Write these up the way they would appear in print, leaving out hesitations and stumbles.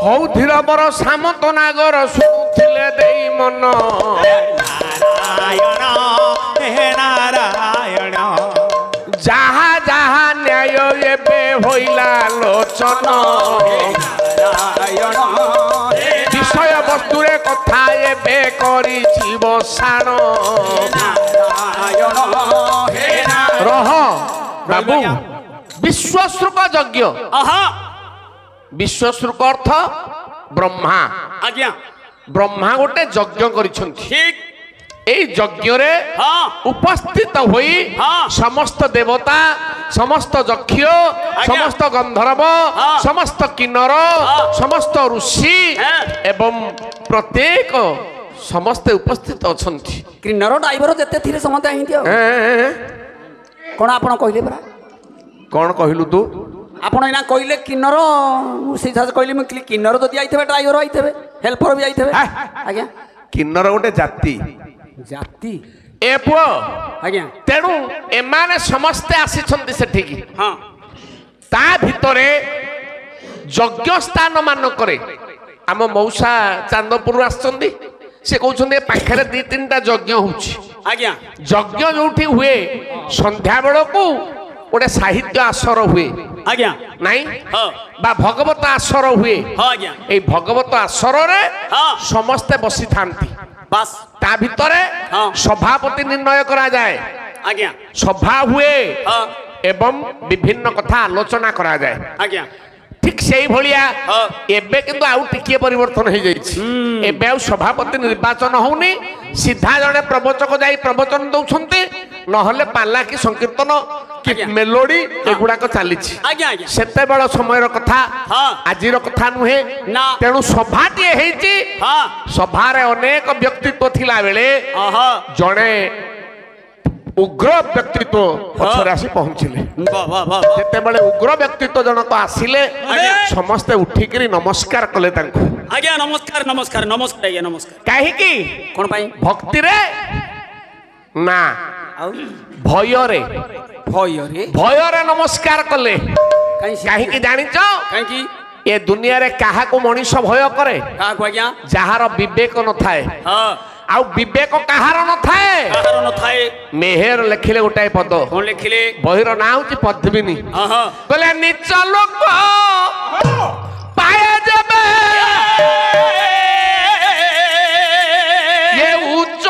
ହଉ ଧୀର ବର ସାମନ୍ତ ନାଗର ଶୁଣୁଥିଲେ ଦେଇ ମନ ନାରାୟଣ ହେ ନାରାୟଣ ଯାହା ଯାହା ନ୍ୟାୟ ଏବେ ହୋଇଲା ଲୋଚନ ନାରାୟଣ ବିଷୟ ବସ୍ତୁରେ କଥା ଏବେ କରିଛି ବସାଣ ନାରାୟଣ ହେ ରହ ବାବୁ ବିଶ୍ୱଶ୍ରୁକ ଯଜ୍ଞ ବିଶ୍ୱଶ୍ରୁକ ଅର୍ଥ ବ୍ରହ୍ମା ଆଜ୍ଞା ବ୍ରହ୍ମା ଗୋଟେ ଯଜ୍ଞ କରିଛନ୍ତି ଠିକ এই যজ্ঞরে উপস্থিত হই সমস্ত দেবতা সমস্ত যক্ষ সমস্ত গন্ধর্ব সমস্ত কিন্নর সমস্ত ঋষি এবং প্রত্যেক সমস্তে উপস্থিত অছন্তি কিন্নর ড্রাইভর যেতে থিলে সমতে আহিতি কোন আপন কইলে পরা কোন কহিলু তু আপন এনা কইলে কিন্নর সেই সাথে কইলে মু কিন্নর যদি আইথবে ড্রাইভর আইথবে হেল্পর বি আইথবে আজ্ঞা কিন্নর গোটে জাতি জাতি এ পুଅ আজ্ঞা তেণু এমানে সমস্তে আসিছন্তি সেঠিকি হ্যাঁ তা ভিতরে যজ্ঞ স্থান মানকরে আম মৌসা চান্দপুর আসছন্তি সে কৌছন্তি পাখরে দুই তিনটা যজ্ঞ হচ্ছে আজ্ঞা যজ্ঞ যোউঠি হুয়ে সন্ধ্যা বেড়কু গোটে সাহিত্য আসর হুয়ে আজ্ঞা নাই বা ভগবত আসর হুয়ে আজ্ঞা এই ভগবত আসরে হ্যাঁ সমস্তে বসি থাকি বাস তা ভিতরে সভাপতি নির্ণয় করা যায় আজ্ঞা সভা হুয়ে হ্যাঁ এবং বিভিন্ন কথা আলোচনা করা যায় আজ্ঞা ঠিক সেই ভলিয়া এবে কিন্তু আউ টিকিয়ে পরিবর্তন হয়ে যাইছি এবে আউ সভাপতি নির্বাচন হউনি সিধা জনে প্রবচক যাই প্রবচন দউছন্তি নহলে পালা কি সংকীর্তন কি মেলোডি এগুড়াক চালিছি আজ্ঞা আজ্ঞা সেতেবেଳ সময়ের কথা আজির কথা নুহে না তেণু সভাটিয়ে হয়েছি হ্যাঁ সভারে অনেক ব্যক্তিত্ব থিলা বেলে জনে উগ্র ব্যক্তিত্ব পছরে আসি পৌঁছিলে বাহ বাহ বাহ যেতেবেলে উগ্র ব্যক্তিত্ব জনক আসিলে সমস্তে উঠিকি নমস্কার কলে তাঙ্কু আজ্ঞা নমস্কার নমস্কার নমস্কার আজ্ঞা নমস্কার কাহিকি কোন পাই ভক্তিরে না আউ ভয়রে ভয়রে ভয়রে নমস্কার কলে কাহিকি জানিছ কাହିଁକି এ দুনিয়ারে কাহাকু মଣିষ ভয় করে କାହାକୁ ଆଜ୍ଞା যাହାର বিবেক নথায় ହଁ ଆଉ ବିବେକ କାହାର ନଥାଏ କାହାର ନଥାଏ ମେହେର ଲେଖିଲେ ଗୋଟାଏ ପଦ କଣ ଲେଖିଲେ ବହିର ନାଁ ହଉଛି ପଦ୍ମିନୀ ହଁ କହିଲେ ନିଚ ଲୋକ ପାଏ ଯେବେ ଏ ଉଚ୍ଚ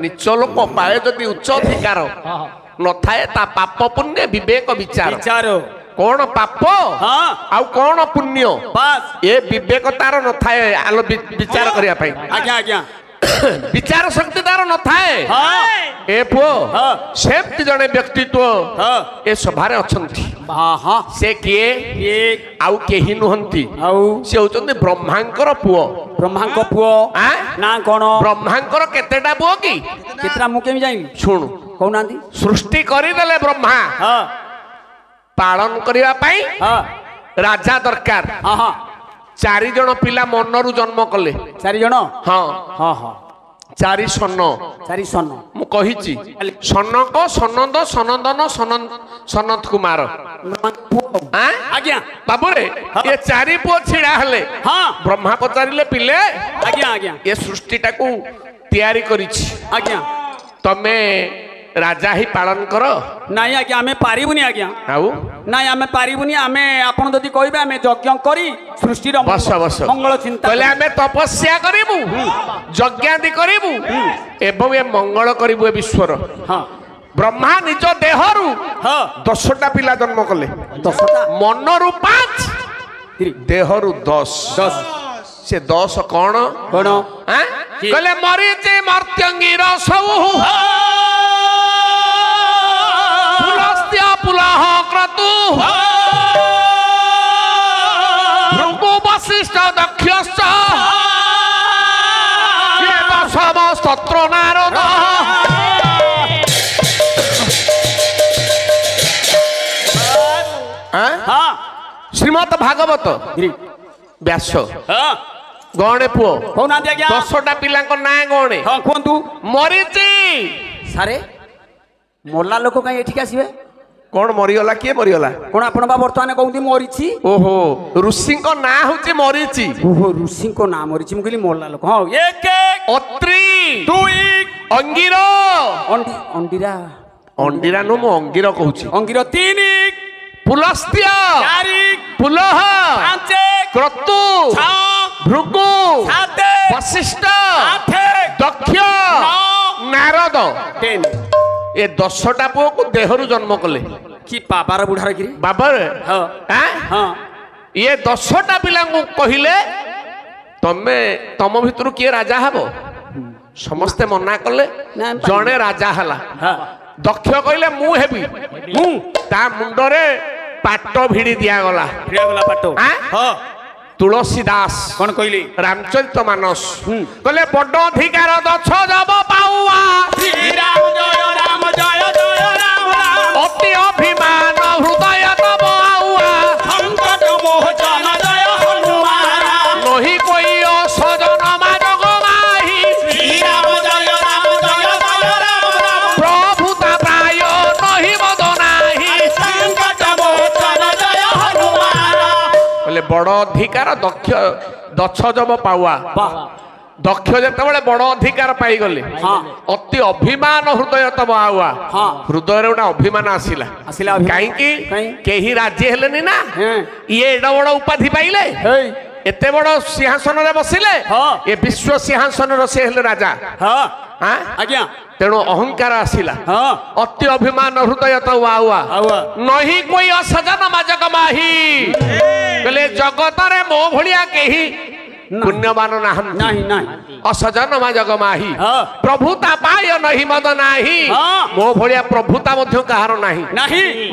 ନିଚ ଲୋକ ପାଏ ଯଦି ଉଚ୍ଚ ଅଧିକାର ନଥାଏ ତା ପାପ ପୁଣ୍ୟ ବିବେକ ବିଚାର ବିଚାର କଣ ପାପ ଆଉ କଣ ପୁଣ୍ୟ ବାସ୍ ଏ ବିବେକ ତାର ନଥାଏ ଆଲୋ ବିଚାର କରିବା ପାଇଁ ଆଜ୍ଞା ଆଜ୍ଞା ବିଚାର ଶକ୍ତି ତାର ନଥାଏ ଏ ପୁଅ ସେମିତି ଜଣେ ବ୍ୟକ୍ତିତ୍ବ ଏ ସଭାରେ ଅଛନ୍ତି ସେ କିଏ ଆଉ କେହି ନୁହନ୍ତି ଆଉ ସେ ହଉଛନ୍ତି ବ୍ରହ୍ମାଙ୍କର ପୁଅ ବ୍ରହ୍ମାଙ୍କ ପୁଅ ନା କଣ ବ୍ରହ୍ମାଙ୍କର କେତେଟା ପୁଅ କି କେତେଟା ମୁଁ କେମିତି ଜାଣିବି ଶୁଣୁ କହୁନାହାନ୍ତି ସୃଷ୍ଟି କରିଦେଲେ ବ୍ରହ୍ମା ପାଳନ କରିବା ପାଇଁ ରାଜା ଦରକାର 4 ଜଣ ପିଲା ମନରୁ ଜନ୍ମ କଲେ 4 ଜଣ ହଁ ହଁ ହଁ 4 ସନ 4 ସନ ମୁଁ କହିଛି ସନକ ସନନ୍ଦ ସନନ୍ଦନ ସନତ କୁମାର ଆଜ୍ଞା ବାବୁରେ ଏ 4 ପୁଅ ଛିଡା ହେଲେ ବ୍ରହ୍ମା ପଚାରିଲେ ପିଲେ ଆଜ୍ଞା ଆଜ୍ଞା ଏ ସୃଷ୍ଟିଟାକୁ ତିଆରି କରିଛି ଆଜ୍ଞା ତମେ ରାଜା ହିଁ ପାଳନ କର ନାଇଁ ଆଜ୍ଞା ଆମେ ପାରିବୁନି ଆଜ୍ଞା ଆଉ ନାଇଁ ଆମେ ପାରିବୁନି ଆମେ ଆପଣ ଯଦି କହିବେ ଆମେ ଯଜ୍ଞ କରି ସୃଷ୍ଟିର ମଙ୍ଗଳ ଚିନ୍ତା କହିଲେ ଆମେ ତପସ୍ୟା କରିବୁ ଯଜ୍ଞାଦି କରିବୁ ଏବଂ ଏ ମଙ୍ଗଳ କରିବୁ ଏ ବିଶ୍ୱର ବ୍ରହ୍ମା ନିଜ ଦେହରୁ 10ଟା ପିଲା ଜନ୍ମ କଲେ 10ଟା ମନରୁ 5 ଦେହରୁ 10 ସେ 10 କଣ କଣ କହିଲେ ମରିଚି ମର୍ତ୍ୟଙ୍ଗୀର ସବୁ पुलह क्रतु भृगु वशिष्ठ दक्षश्च ବ୍ୟାସବ ସ୍ତୋତ୍ର ନାରଦ ଶ୍ରୀମଦ ଭାଗବତ ବ୍ୟାସ ଗଣେ ପୁଅ କହୁନାହାନ୍ତି ଆଜ୍ଞା 10ଟା ପିଲାଙ୍କ ନାଁ ଗଣେ କୁହନ୍ତୁ ମରିଚି ସାରେ ମଲା ଲୋକ କାହିଁ ଏଠିକି ଆସିବେ କଣ ମରିଗଲା କିଏ ମରିଗଲା କଣ ଆପଣ ବା ବର୍ତ୍ତମାନ କହୁଛନ୍ତି ମରିଛି ଓହୋ ଋଷିଙ୍କ ନାଁ ହଉଛି ମରିଚି ଓହୋ ଋଷିଙ୍କ ନାଁ ମରିଛି ମୁଁ କହିଲି ମଲା ଲୋକ ହଁ ଏକ ଅତ୍ରି ଦୁଇ ଅଙ୍ଗିର ଅଣ୍ଡିରା ଅଣ୍ଡିରା ନୁ ମୁଁ ଅଙ୍ଗିର କହୁଛି ଅଙ୍ଗିର ତିନି ପୁଲସ୍ତ୍ୟ ଚାରି ପୁଲହ ପାଞ୍ଚ କ୍ରତୁ ଛଅ ଭୃଗୁ ସାତ ବଶିଷ୍ଠ ଆଠ ଦକ୍ଷ ନଅ ନାରଦ 10 ଏ 10ଟା ପୁଅକୁ ଦେହରୁ ଜନ୍ମ କଲେ କି ବାବାର ବୁଢାର କିରି ବାବାରେ ହଁ ହଁ ଇଏ 10ଟା ପିଲାଙ୍କୁ କହିଲେ ତମେ ତମ ଭିତରୁ କିଏ ରାଜା ହବ ସମସ୍ତେ ମନା କଲେ ଜଣେ ରାଜା ହେଲା ଦକ୍ଷ କହିଲେ ମୁଁ ହେବି ମୁଁ ତା ମୁଣ୍ଡରେ ପାଟ ଭିଡି ଦିଆଗଲା ପାଟ ହଁ ତୁଳସୀ ଦାସ କଣ କହିଲି ରାମଚରିତ ମାନସ କହିଲେ ବଡ ଅଧିକାର ଦଛ ଜବ ପାଉଆ ଶ୍ରୀରାମ ଜୟ ରାମ ଜୟ ଜୟ ରାମ ରାମ ଅତି ଅଭିମାନ ହୃଦୟ ତବ ଆଉଆ ସଂକଟ ମୋଚନ ଜୟ ହନୁମାନ ନହି କୋଇ ଅସଜନ ମାଜଗ ମାହି ଶ୍ରୀରାମ ଜୟ ରାମ ଜୟ ଜୟ ରାମ ରାମ ପ୍ରଭୁ ତା ପ୍ରାୟ ନହି ମଦ ନାହିଁ ସଂକଟ ମୋଚନ ଜୟ ହନୁମାନ କହିଲେ ବଡ ଅଧିକାର ଦଛ ଜବ ପାଉଆ ଦକ୍ଷ ଯେତେବେଳେ ବଡ ଅଧିକାର ପାଇଗଲେ ଅତି ଅଭିମାନ ହୃଦୟ ତବ ଆଉଆ ହୃଦୟରେ ଗୋଟେ ଅଭିମାନ ଆସିଲା କାହିଁକି କେହି ରାଜି ହେଲେନି ନା ଇଏ ଏଡ ବଡ ଉପାଧି ପାଇଲେ ଏତେ ବଡ ସିଂହାସନରେ ବସିଲେ ଏ ବିଶ୍ୱ ସିଂହାସନର ସେ ହେଲେ ରାଜା ଆଜ୍ଞା ତେଣୁ ଅହଙ୍କାର ଆସିଲା ଅତି ଅଭିମାନ ହୃଦୟ ତବ ଆଉଆ ନହି କୋଇ ଅସଜନ ମାଜକ ମାହି କହିଲେ ଜଗତରେ ମୋ ଭଳିଆ କେହି ପୁଣ୍ୟବାନ ନାହାନ୍ତି ଅସଜନ ମାଜକ ମାହି ପ୍ରଭୁତା ପାୟ ନହି ମଦ ନାହିଁ ମୋ ଭଳିଆ ପ୍ରଭୁତା ମଧ୍ୟ କାହାର ନାହିଁ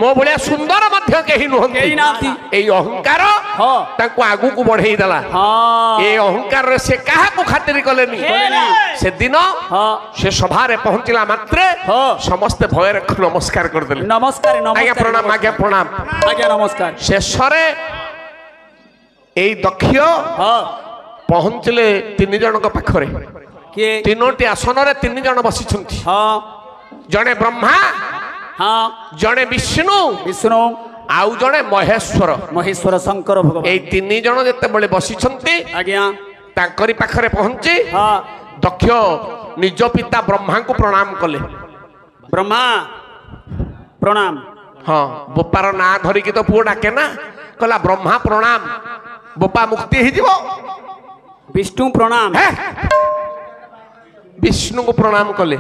ମୋ ଭଳିଆ ସୁନ୍ଦର ମଧ୍ୟ କେହି ନୁହନ୍ତି ଏଇ ଅହଙ୍କାର ତାଙ୍କୁ ଆଗକୁ ବଢେଇ ଦେଲା ଏ ଅହଙ୍କାରରେ ସେ କାହାକୁ ଖାତିର କଲେନି ସେଦିନ ସେ ସଭାରେ ପହଞ୍ଚିଲା ମାତ୍ରେ ସମସ୍ତେ ଭୟରେ ନମସ୍କାର କରିଦେଲେ ନମସ୍କାର ଆଜ୍ଞା ପ୍ରଣାମ ଆଜ୍ଞା ପ୍ରଣାମ ଆଜ୍ଞା ନମସ୍କାର ଶେଷରେ ଏଇ ଦକ୍ଷ ପହଞ୍ଚିଲେ 3 ଜଣଙ୍କ ପାଖରେ ତିନୋଟି ଆସନରେ 3 ଜଣ ବସିଛନ୍ତି ଜଣେ ବ୍ରହ୍ମା ଜଣେ ବିଷ୍ଣୁ ଆଉ ଜଣେ ମହେଶ୍ୱର ଶଙ୍କର ଭଗବାନ ଏଇ 3 ଜଣ ଯେତେବେଳେ ବସିଛନ୍ତି ଆଜ୍ଞା ତାଙ୍କରି ପାଖରେ ପହଞ୍ଚି ଦକ୍ଷ ନିଜ ପିତା ବ୍ରହ୍ମାଙ୍କୁ ପ୍ରଣାମ କଲେ ବ୍ରହ୍ମା ପ୍ରଣାମ ବୋପାର ନାଁ ଧରିକି ତ ପୁଅ ଡାକେ ନା କହିଲା ବ୍ରହ୍ମା ପ୍ରଣାମ ବୋପା ମୁକ୍ତି ହେଇଯିବ ବିଷ୍ଣୁ ପ୍ରଣାମ ବିଷ୍ଣୁଙ୍କୁ ପ୍ରଣାମ କଲେ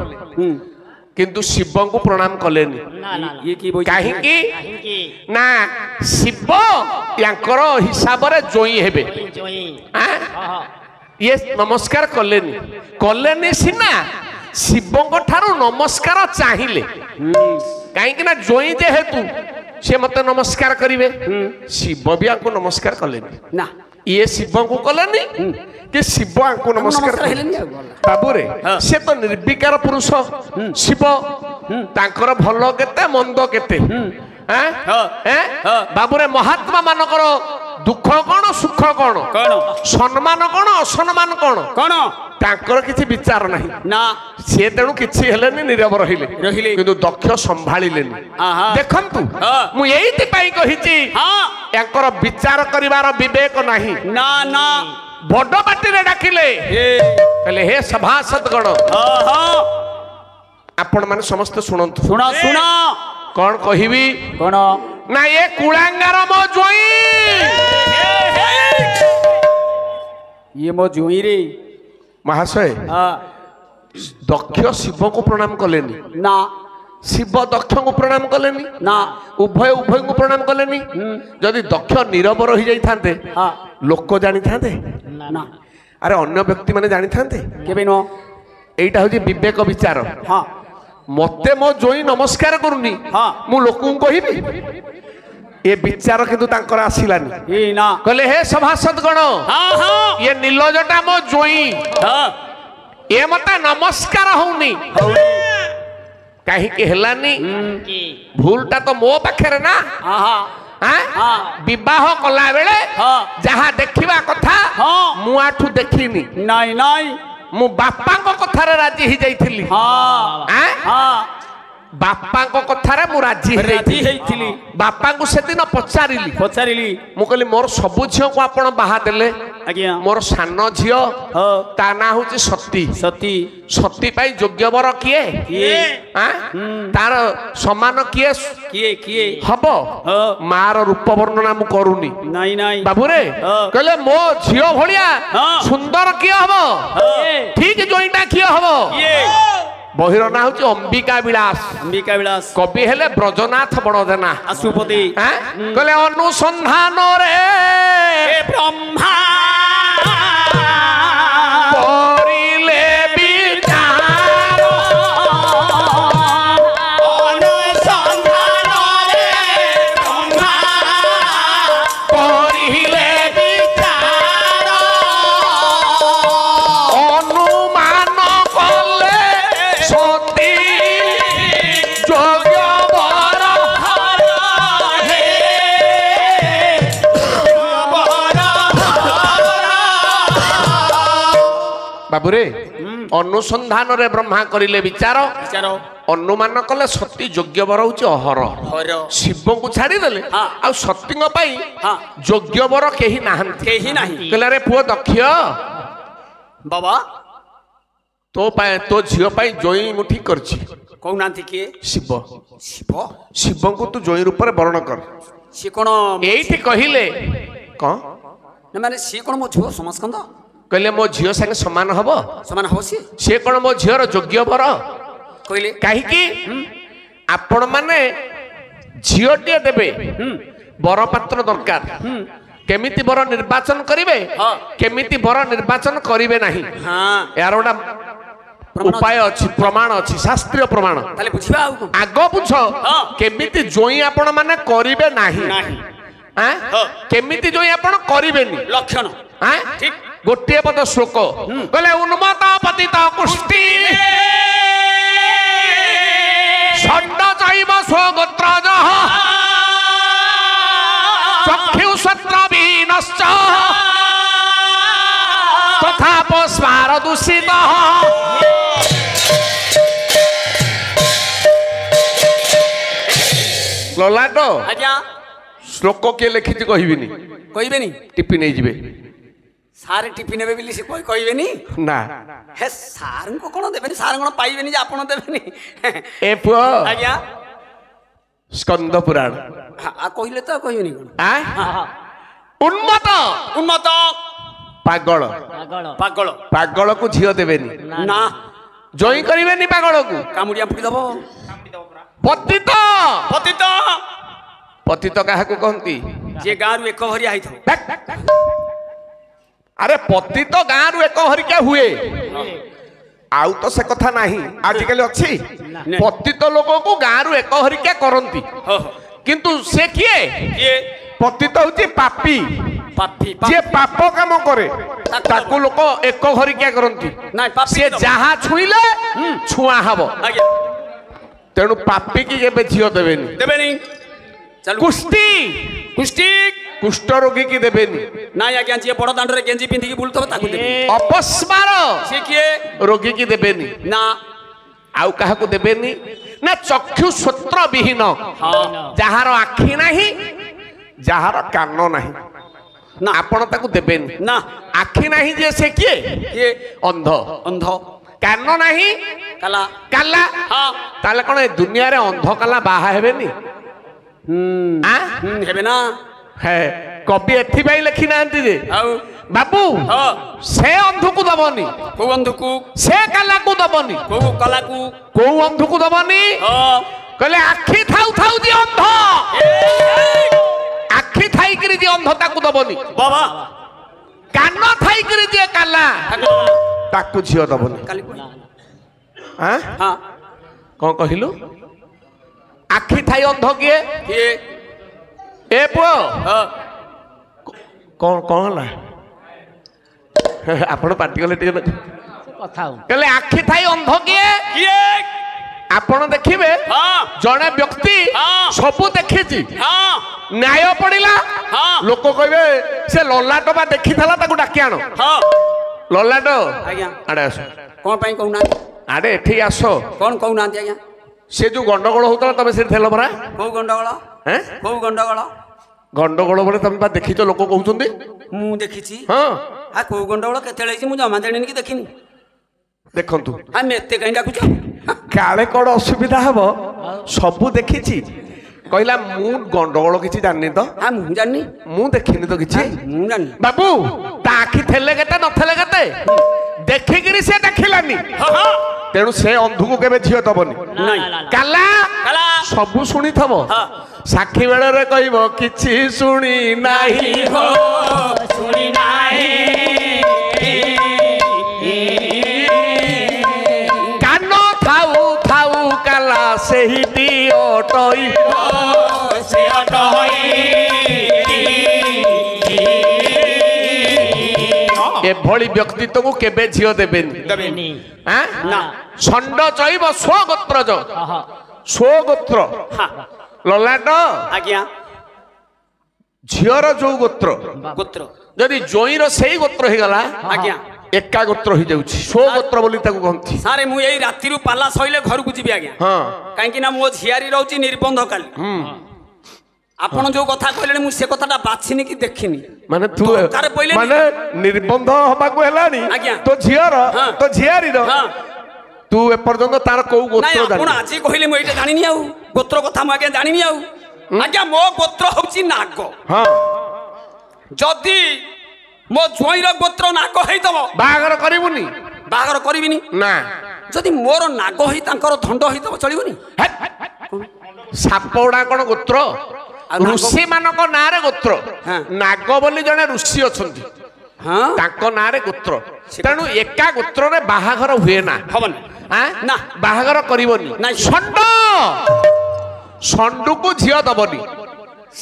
କିନ୍ତୁ ଶିବଙ୍କୁ ପ୍ରଣାମ କଲେନି କାହିଁକି ନା ଶିବ ୟାଙ୍କର ହିସାବରେ ଜୋଇଁ ହେବେ ଇଏ ନମସ୍କାର କଲେନି ସିନା ଶିବଙ୍କ ଠାରୁ ନମସ୍କାର ଚାହିଁଲେ କାହିଁକି ନା ଜୋଇଁ ଯେହେତୁ ସେ ମତେ ନମସ୍କାର କରିବେ ଶିବ ବି ୟାଙ୍କୁ ନମସ୍କାର କଲେନି ନା ଇଏ ଶିବଙ୍କୁ କଲେନି କି ଶିବ ୟାଙ୍କୁ ନମସ୍କାର ବାବୁରେ ସେ ତ ନିର୍ବିକାର ପୁରୁଷ ଶିବ ତାଙ୍କର ଭଲ କେତେ ମନ୍ଦ କେତେ ବାବୁରେ ମହାତ୍ମା ମାନଙ୍କର ଦୁଃଖ କଣ ସୁଖ କଣ ସମ୍ମାନ କଣ ଅସମ୍ମାନ କଣ ତାଙ୍କର କିଛି ବିଚାର ନାହିଁ ନା ସେ ତେଣୁ କିଛି ହେଲେନି ନୀରବ ରହିଲେ କିନ୍ତୁ ଦକ୍ଷ ସମ୍ଭାଳିଲେନି ଦେଖନ୍ତୁ ମୁଁ ଏଇଥିପାଇଁ କହିଛି ୟାଙ୍କର ବିଚାର କରିବାର ବିବେକ ନାହିଁ ନା ନା ବଡ ପାଟିରେ ଡାକିଲେ କହିଲେ ହେ ସଭାସଦ ଗଣ ଆପଣ ମାନେ ସମସ୍ତେ ଶୁଣନ୍ତୁ ଶୁଣ କଣ କହିବି କଣ ନା ଏ କୁଳାଙ୍ଗାର ମୋ ଜୋଇଁ ଇଏ ମୋ ଜୋଇଁ ରେ ମହାଶୟ ଦକ୍ଷ ଶିବଙ୍କୁ ପ୍ରଣାମ କଲେନି ନା ଶିବ ଦକ୍ଷଙ୍କୁ ପ୍ରଣାମ କଲେନି ନା ଉଭୟଙ୍କୁ ପ୍ରଣାମ କଲେନି ଯଦି ଦକ୍ଷ ନୀରବ ରହି ଯାଇଥାନ୍ତେ ଲୋକ ଜାଣିଥାନ୍ତେ ନା ଆରେ ଅନ୍ୟ ବ୍ୟକ୍ତି ମାନେ ଜାଣିଥାନ୍ତେ କେବେ ନୁହଁ এইটা হচ্ছে বিবেক বিচার মতে মো জয়ী নমস্কার করুনি মু লোকଙ୍କୁ কহিবি এ বিচার কিন্তু তাঙ্কর আসিলানি কলে হে সভাসদ গণ ইয়ে নীলজটা মো জয়ী ଏ ମତେ ନମସ୍କାର ହଉନି କାହିଁକି ହେଲାନି ଭୁଲଟା ତ ମୋ ପାଖରେ ନା ବିବାହ କଲା ବେଳେ ଯାହା ଦେଖିବା କଥା ମୁଁ ଆଠୁ ଦେଖିନି ନାଇଁ ନାଇଁ ମୁଁ ବାପାଙ୍କ କଥାରେ ରାଜି ହେଇଯାଇଥିଲି ବାପାଙ୍କ କଥାରେ ମୁଁ ରାଜି ହେଇଥିଲି ବାପାଙ୍କୁ ସେଦିନ ପଚାରିଲି ମୁଁ କହିଲି ମୋର ସବୁ ଝିଅକୁ ଆପଣ ବାହା ଦେଲେ ଆଜ୍ଞା ମୋର ସାନ ଝିଅ ତା ନାଁ ହଉଛି ସତୀ ସତୀ ସତୀ ପାଇଁ ଯୋଗ୍ୟ ବର କିଏ ତାର ସମାନ କିଏ କିଏ କିଏ ହବ ମାର ରୂପ ବର୍ଣ୍ଣନା ମୁଁ କରୁନି ନାଇଁ ନାଇଁ ବାବୁରେ କହିଲେ ମୋ ଝିଅ ଭଳିଆ ସୁନ୍ଦର କିଏ ହବ ଠିକ ଜଇଟା କିଏ ହବ ବହିର ନାଁ ହଉଛି ଅମ୍ବିକା ବିଳାସ କବି ହେଲେ ବ୍ରଜନାଥ ବଡ଼ଦେନା ଆଶୁପତି କହିଲେ ଅନୁସନ୍ଧାନରେ ବ୍ରହ୍ମା କରିଲେ ବିଚାର ଅନୁସନ୍ଧାନରେ ବ୍ରହ୍ମା କରିଲେ ବିଚାର ଅନୁମାନ କଲେ ସତୀ ଯୋଗ୍ୟ ବର হে ବାବୁରେ ଅନୁସନ୍ଧାନରେ ବ୍ରହ୍ମା କରିଲେ ବିଚାର ଅନୁମାନ କଲେ ସତୀ ଯୋଗ୍ୟ ବର ହଉଛି ଅହର ଶିବଙ୍କୁ ଛାଡ଼ିଦେଲେ ଆଉ ସତୀଙ୍କ ପାଇଁ ଯୋଗ୍ୟ ବର କେହି ନାହାନ୍ତି କହିଲେ ଆରେ ପୁଅ ଦକ୍ଷ ବାବା ତୋ ଝିଅ ପାଇଁ ଜଇଁ ମୁଁ ଠିକ କରିଛି କହୁନାହାନ୍ତି କିଏ ଶିବ ଶିବ ଶିବଙ୍କୁ ତୁ ଜଇଁ ରୂପରେ ବରଣ କର ସିଏ କଣ ଏଇଠି କହିଲେ କଣ ମାନେ ସିଏ କଣ ମୋ ଝିଅ ସମାସ୍କନ୍ଦ କହିଲେ ମୋ ଝିଅ ସାଙ୍ଗେ ସମାନ ହବ ସମାନ ହବ ସିଏ କଣ ମୋ ଝିଅର ଯୋଗ୍ୟ ବର କହିଲେ କାହିଁକି ଆପଣ ମାନେ ଝିଅଟିଏ ଦେବେ ବରପାତ୍ର ଦରକାର କେମିତି ବର ନିର୍ବାଚନ କରିବେ କେମିତି ବର ନିର୍ବାଚନ କରିବେ ନାହିଁ ଏହାର ଗୋଟେ ଉପାୟ ଅଛି ପ୍ରମାଣ ଅଛି ଶାସ୍ତ୍ରୀୟ ପ୍ରମାଣ ଆଗ ବୁଝ କେମିତି ଜଇଁ ଆପଣ ମାନେ କରିବେ ନାହିଁ କେମିତି ଜଇଁ ଆପଣ କରିବେନି ଲକ୍ଷଣ ଗୋଟିଏ ପଦ ଶ୍ଲୋକ କହିଲେ ଉନ୍ମତ ପତିତ କୁଷ୍ଟି ଷଣ୍ଡ ଚୈବ ସ୍ୱଗୋତ୍ରଜ ଚକ୍ଷୁଷତ୍ର ବିନଶ୍ଚ ତଥା ପସ୍ମାର ଦୂଷିତ ଲଲାଟ ଶ୍ଲୋକ କିଏ ଲେଖିଛି କହିବେନି ଟିପି ନେଇଯିବେ ସାର୍ ଟିପି ନେବେ ବୋଲି ସେ କହିବେନି ନା ହେ ସାର୍ଙ୍କୁ କଣ ଦେବେନି ସାର୍ କଣ ପାଇବେନି ଯେ ଆପଣ ଦେବେନି ଏ ପୁଅ ଆଜ୍ଞା ସ୍କନ୍ଦ ପୁରାଣ କହିଲେ ତ କହିବେନି କଣ ଉନ୍ମତ ପାଗଳ ପାଗଳକୁ ଝିଅ ଦେବେନି ନା ଜଇଁ କରିବେନି ପାଗଳକୁ କାମୁଡ଼ିଆ ଫୁଟି ଦବ ପତିତ ପତିତ ପତିତ କାହାକୁ କହନ୍ତି ଯେ ଗାଁରୁ ଏକ ହରିଆ ହେଇଥିବ ଆରେ ପତିତ ଗାଁରୁ ଏକ ହରିକା ହୁଏ ଆଉ ତ ସେ କଥା ନାହିଁ ଆଜିକାଲି ଅଛି ପତିତ ଲୋକକୁ ଗାଁରୁ ଏକ ହରିକା କରନ୍ତି କିନ୍ତୁ ସେ କିଏ ପତିତ ହଉଛି ପାପୀ ଯିଏ ପାପ କାମ କରେ ତାକୁ ଲୋକ ଏକ ହରିକା କରନ୍ତି ସିଏ ଯାହା ଛୁଇଁଲେ ଛୁଆଁ ହବ ତେଣୁ ପାପୀ କି କେବେ ଝିଅ ଦେବେନି କୁଷ୍ଟି କୁଷ୍ଠ ରୋଗୀ କି ଦେବେନି ନାଇଁ ଆଜ୍ଞା ଯିଏ ବଡ ଦାଣ୍ଡରେ ଗେଞ୍ଜି ପିନ୍ଧିକି ବୁଲୁଥିବ ତାକୁ ଦେବେ ଅପସ୍ମାର ସେ କିଏ ରୋଗୀ କି ଦେବେନି ନା ଆଉ କାହାକୁ ଦେବେନି ନା ଚକ୍ଷୁ ସ୍ୱତ୍ର ବିହୀନ ଯାହାର ଆଖି ନାହିଁ ଯାହାର କାନ ନାହିଁ ନା ଆପଣ ତାକୁ ଦେବେନି ନା ଆଖି ନାହିଁ ଯେ ସେ କିଏ ଅନ୍ଧ କାନ ନାହିଁ କାଲା ତାହେଲେ କଣ ଏ ଦୁନିଆରେ ଅନ୍ଧ କାଲା ବାହା ହେବେନି ହେବେ ନା କବି ଏଥିପାଇଁ ଲେଖି ନାହାନ୍ତି ଯେ ବାବୁ ସେ ଅନ୍ଧକୁ ଦବନି କୋଉ ଅନ୍ଧକୁ ସେ କାଲାକୁ ଦବନି କୋଉ ଅନ୍ଧକୁ ଦବନି କହିଲେ ଆଖି ଥାଉ ଥାଉ ଯେ ଅନ୍ଧ ଆଖି ଥାଇକିରି ଯେ ଅନ୍ଧ ତାକୁ ଦବନି ବାବା କାନ ଥାଇକିରି ଯେ କାଲା ତାକୁ ଝିଅ ଦବନି କଣ କହିଲୁ ଆଖି ଥାଇ ଅନ୍ଧ କିଏ ଏ ପୁଅ କଣ ହେଲା ଆପଣ ପାଟି କଲେ ଟିକେ କହିଲେ ଆଖି ଥାଇ ଅନ୍ଧ କିଏ? ଆପଣ ଦେଖିବେ ଜଣେ ବ୍ୟକ୍ତି ସବୁ ଦେଖିଛି, ନ୍ୟାୟ ପଡିଲା ଲୋକ କହିବେ ସେ ଲଲାଟ ବା ଦେଖିଥିଲା ତାକୁ ଡାକି ଆଣ। ଲଲାଟ ଆଡେ ଆସ। କଣ ପାଇଁ କହୁନାହାନ୍ତି? ଆଡେ ଏଠି ଆସ। କଣ କହୁନାହାନ୍ତି ଆଜ୍ଞା? ସେ ଯୋଉ ଗଣ୍ଡଗୋଳ ହଉଥିଲା ତମେ ସେଠି ଥିଲ ପରା? କୋଉ ଗଣ୍ଡଗୋଳ? କୋଉ ଗଣ୍ଡଗୋଳ? ଗଣ୍ଡଗୋଳ ବୋଲେ ତମେ ବା ଦେଖିଛ ଲୋକ କହୁଛନ୍ତି। ମୁଁ ଦେଖିଛି। ହଁ କୋଉ ଗଣ୍ଡଗୋଳ କେତେବେଳେ ହେଇଛି ମୁଁ ଜମା ଜାଣିନି କି ଦେଖିନି। ଦେଖନ୍ତୁ ଆମେ ଏତେ କାହିଁ ଡାକୁଛ? କାଳେ କଣ ଅସୁବିଧା ହବ? ସବୁ ଦେଖିଛି କହିଲା ମୁଁ ଗଣ୍ଡଗୋଳ କିଛି ଜାଣିନି ତ। ମୁଁ ଜାଣିନି, ମୁଁ ଦେଖିନି ତ କିଛି। ମୁଁ ଜାଣିନି ବାବୁ ତା ଆଖି ଥିଲେ କେତେ ନଥିଲେ କେତେ ଦେଖିକିରି ସେ ଦେଖିଲାନି, ତେଣୁ ସେ ଅନ୍ଧୁକୁ କେବେ ଝିଅ ଦବନି। କାଲା ସବୁ ଶୁଣିଥବ, ସାକ୍ଷୀ ବେଳରେ କହିବ କିଛି ଶୁଣି ନାହିଁ ଶୁଣି ନାହିଁ। କାନ ଥାଉ ଥାଉ କାଲା ସେହିଟି ଅଟଇ ସେ ଅଟଇ। ଏଭଳି ବ୍ୟକ୍ତିତ୍ୱକୁ କେବେ ଝିଅ ଦେବେନି। ଷଣ୍ଡ ଚଇବ ସ୍ୱଗୋତ୍ରଜ, ସ୍ୱଗୋତ୍ର। ଲଲାଟ ଆଜ୍ଞା ଝିଅର ଯୋଉ ଗୋତ୍ର ଯଦି ଜୋଇଁର ସେଇ ଗୋତ୍ର ହେଇଗଲା ଆଜ୍ଞା ଏକା ଗୋତ୍ର ହେଇଯାଉଛି, ସ୍ୱଗୋତ୍ର ବୋଲି ତାକୁ କହନ୍ତି। ସାରେ ମୁଁ ଏଇ ରାତିରୁ ପାଲା ସଇଲେ ଘରକୁ ଯିବି ଆଜ୍ଞା। କାହିଁକି ନା ମୋ ଝିଆରୀ ରହୁଛି ନିର୍ବନ୍ଧ କାଲି। ଆପଣ ଯୋଉ କଥା କହିଲେଣି ମୁଁ ସେ କଥାଟା ବାଛିନି କି ଦେଖିନି। ମାନେ ତୁ ମାନେ ନିର୍ବନ୍ଧ ହବାକୁ ହେଲାଣି ତୋ ଝିଅର ତୋ ଝିଆରୀର, ତୁ ଏପର୍ଯ୍ୟନ୍ତ ତାର କୋଉ ଗୋତ୍ର ଜାଣିନି। ଆପଣ ଆଜି କହିଲେ ମୁଁ ଏଇଟା ଜାଣିନି, ଆଉ ଗୋତ୍ର କଥା ମୁଁ ଆଜ୍ଞା ଜାଣିନି। ଆଉ ଆଜ୍ଞା ମୋ ଗୋତ୍ର ହଉଛି ନାଗ। ଯଦି ମୋ ଜ୍ୱାଇଁର ଗୋତ୍ର ନାଗ ହେଇଥିବ ବାହାଘର କରିବୁନି? ବାହାଘର କରିବିନି ନା। ଯଦି ମୋର ନାଗ ହେଇ ତାଙ୍କର ଧଣ୍ଡ ହେଇଥିବ ଚଳିବନି? ସାପ ଗୁଡା କଣ ଗୋତ୍ର? ଋଷି ମାନଙ୍କ ନାଁରେ ଗୋତ୍ର। ନାଗ ବୋଲି ଜଣେ ଋଷି ଅଛନ୍ତି, ତାଙ୍କ ନାଁରେ ଗୋତ୍ର। ତେଣୁ ଏକା ଗୋତ୍ରରେ ବାହାଘର ହୁଏ ନା, ହବନି ନା, ବାହାଘର କରିବନି। ଷଣ୍ଡ ଷଣ୍ଡକୁ ଝିଅ ଦବନି।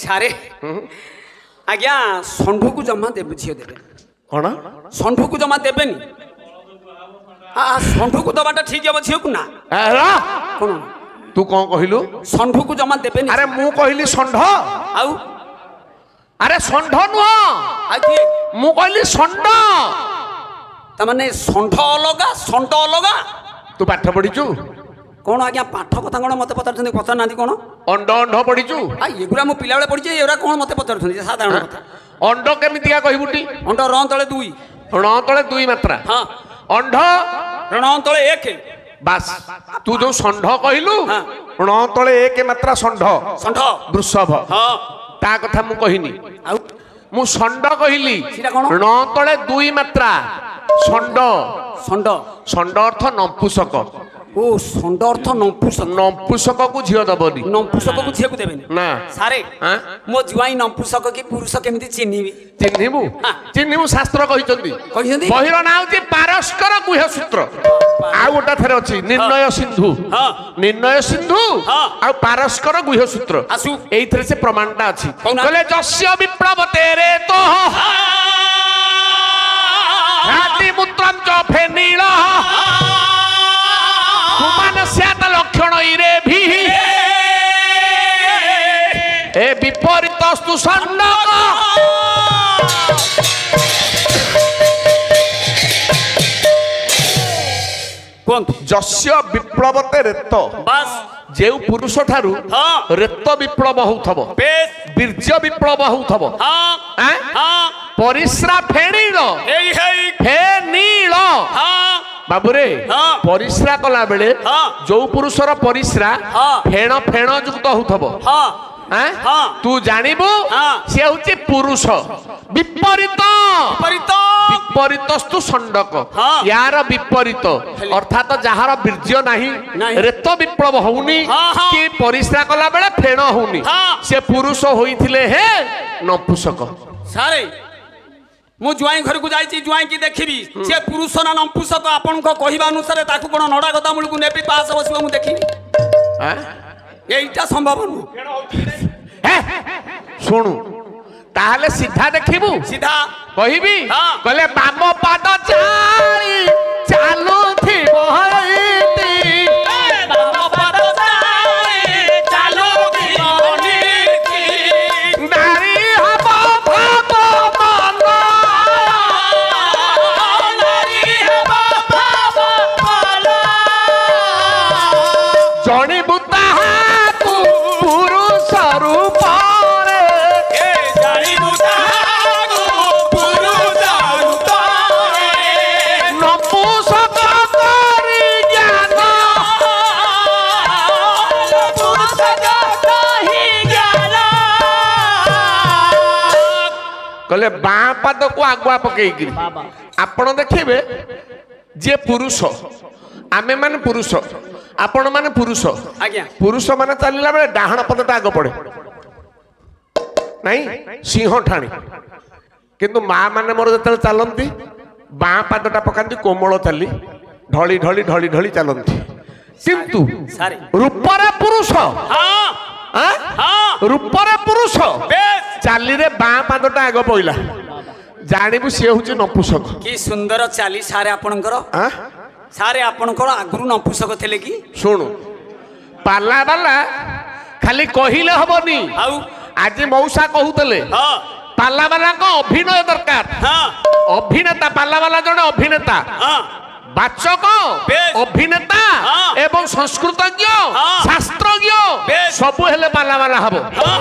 ସାରେ ଆଜ୍ଞା ଷଣ୍ଢକୁ ଜମା ଦେବେ ଝିଅ ଦେବେ କଣ? ଷଣ୍ଢକୁ ଜମା ଦେବେନି। ଷଣ୍ଢକୁ ଦବାଟା ଠିକ ହବ ଝିଅକୁ ନା? କଣ ତୁ କଣ କହିଲୁ? ଷଣ୍ଢକୁ ଜମା ଦେବେନି। ଆରେ ମୁଁ କହିଲି ଷଣ୍ଢ। ଆଉ ଆରେ ଷଣ୍ଢ ନୁହଁ, ମୁଁ କହିଲି ଷଣ୍ଢ। ତାମାନେ ଷଣ୍ଢ ଅଲଗା ଷଣ୍ଢ ଅଲଗା। ତୁ ପାଠ ପଢିଛୁ? କଣ ଆଜ୍ଞା ପାଠ କଥା କଣ ମତେ ପଚାରୁଛନ୍ତି? ପଚାରୁନାହାନ୍ତି କଣ? ଅଣ୍ଡ ଅଣ୍ଡ ପଢିଛୁ? ଏଗୁରା ମୁଁ ପିଲାବେଳେ ପଢିଛି, ଏଗୁରା କଣ ମତେ ପଚାରୁଛନ୍ତି? ସାଧାରଣ କଥା। ଅଣ୍ଡ କେମିତିକା କହିବୁଟି? ଅଣ୍ଡ ର ତଳେ 2, ଣ ତଳେ 2 ମାତ୍ରା। ଅଣ୍ଡ ରଣ ତଳେ 1। ବାସ୍ ତୁ ଯୋଉ ଷଣ୍ଢ କହିଲୁ ଣ ତଳେ 1 ମାତ୍ରା ଷଣ୍ଢ ଷଣ୍ଢ ବୃଷଭ, ତା କଥା ମୁଁ କହିନି। ଆଉ ମୁଁ ଷଣ୍ଢ କହିଲି, ଣ ତଳେ 2 ମାତ୍ରା ଷଣ୍ଢ। ଷଣ୍ଢ ଷଣ୍ଢ ଅର୍ଥ ନପୁସକ। ଓ ଷଣ୍ଢ ଅର୍ଥ ନପୁସକ। ନପୁସକକୁ ଝିଅ ଦବନି। ନପୁସକକୁ ଝିଅକୁ ଦେବେନି ନା? ସାରେ ମୋ ଜ୍ୱାଇଁ ନପୁସକ କି ପୁରୁଷ କେମିତି ଚିହ୍ନିବି? ଚିହ୍ନିବୁ ଚିହ୍ନିବୁ, ଶାସ୍ତ୍ର କହିଛନ୍ତି। ବହିର ନାଁ ହଉଛି ପାରସ୍କର ଗୁହ୍ୟସୂତ୍ର। ଆଉ ଗୋଟେ ଥରେ ଅଛି ନିର୍ଣ୍ଣୟ ସିନ୍ଧୁ। ନିର୍ଣ୍ଣୟ ସିନ୍ଧୁ ଆଉ ପାରସ୍କର ଗୁହ୍ୟସୂତ୍ର, ଏଇଥିରେ ସେ ପ୍ରମାଣଟା ଅଛି। କହିଲେ ଯସ୍ୟ ବିପ୍ଳବ ତେରେ ତ ହାତି ମୂତ୍ରଂ ଚ ଫେନିଳ କୁମାନସ୍ୟାତ ଲକ୍ଷଣ ଇରେ ଭି ଏ ବିପରୀତସ୍ତୁ ଷଣ୍ଡକ। ଯସ୍ୟ ବିପ୍ଳବତେ ରେତ, ଯେଉଁ ପୁରୁଷ ଠାରୁ ରେତ ବିପ୍ଳବ ହଉଥବ, ବୀର୍ଯ୍ୟ ବିପ୍ଳବ ହଉଥବ, ପରିସ୍ରା ଫେଣିଳ ଫେନିଳ। ବାବୁରେ ପରିସ୍ରା କଲା ବେଳେ ଯୋଉ ପୁରୁଷର ପରିସ୍ରା ଫେଣ ଫେଣ ଯୁକ୍ତ ହଉଥବ, ତୁ ଜାଣିବୁ ସେ ହଉଛି ପୁରୁଷ। ବିପରୀତ ବିପରୀତସ୍ତୁ ଷଣ୍ଡକ, ୟାର ବିପରୀତ ଅର୍ଥାତ ଯାହାର ବୀର୍ଯ୍ୟ ନାହିଁ, ରେତ ବିପ୍ଳବ ହଉନି କି ପରିସ୍ରା କଲା ବେଳେ ଫେଣ ହଉନି, ସେ ପୁରୁଷ ହୋଇଥିଲେ ହେ ନପୁସକ। ସାରେ ମୁଁ ଜ୍ୱାଇଁ ଘରକୁ ଯାଇଛି, ଜ୍ୱାଇଁ କି ଦେଖିବି ସେ ପୁରୁଷ ନା ନପୁସକ? ଆପଣଙ୍କ କହିବା ଅନୁସାରେ ତାକୁ କଣ ନଡା ଗଦା ମୂଳକୁ ନେବି ପାହାଚ ବସିବ ମୁଁ ଦେଖିବି? এইটা সম্ভব নু। শুণু তাহলে সিধা দেখিবু, সিধা কহিবি কলে বাম পাদ চালি ଚାଲୁଥିବ ଏଇଠି ନାରୀ ହବ ଭାବ ମନ ଜଣିବୁ ତାହାକୁ ପୁରୁଷ ରୂପରେ ନପୁଂସକ କରି ଜ୍ଞାନ କହିଲେ ବାଁ ପାଦକୁ ଆଗୁଆ ପକେଇକିରି ଆପଣ ଦେଖିବେ ଯିଏ ପୁରୁଷ ଆମେ ମାନେ ପୁରୁଷ ଆପଣ ମାନେ ପୁରୁଷ ଆଜ୍ଞା ପୁରୁଷ ମାନେ ଚାଲିଲା ବେଳେ ଡାହାଣ ପଦଟା ଆଗ ପଡେ ନାଇଁ ସିଂହ ଠାଣି କିନ୍ତୁ ମା ମାନେ ମୋର ଯେତେବେଳେ ଚାଲନ୍ତି ବାଁ ପାଦଟା ପକାନ୍ତି କୋମଳ ଚାଲି ଢଳି ଢଳି ଢଳି ଢଳି ଚାଲନ୍ତି କିନ୍ତୁ ସାରେ ରୂପରେ ପୁରୁଷ ହଁ ରୂପରେ ପୁରୁଷ ଚାଲିରେ ବାଁ ପାଦଟା ଆଗ ପଇଲା ଜାଣିବୁ ସିଏ ହଉଛି ନପୁଂସକ କି ସୁନ୍ଦର ଚାଲି ସାରେ ଆପଣଙ୍କର ସାରେ ଆପଣଙ୍କର ଆଗରୁ ନପୁଂସକ ଥିଲେ କି ଶୁଣୁ ପାଲା ବାଲା ଖାଲି କହିଲେ ହବନି ଆଉ ଆଜି ମଉସା କହୁଥିଲେ ହଁ ପାଲା ବାଲାଙ୍କ ଅଭିନୟ ଦରକାର ହଁ ଅଭିନେତା ପାଲା ବାଲା ଜଣେ ଅଭିନେତା ହଁ ବାଚକ ବେଶ। ଅଭିନେତା ହଁ। ଏବଂ ସଂସ୍କୃତଜ୍ଞ ହଁ। ଶାସ୍ତ୍ରଜ୍ଞ ବେଶ। ସବୁ ହେଲେ ପାଲା ବାଲା ହବ ହଁ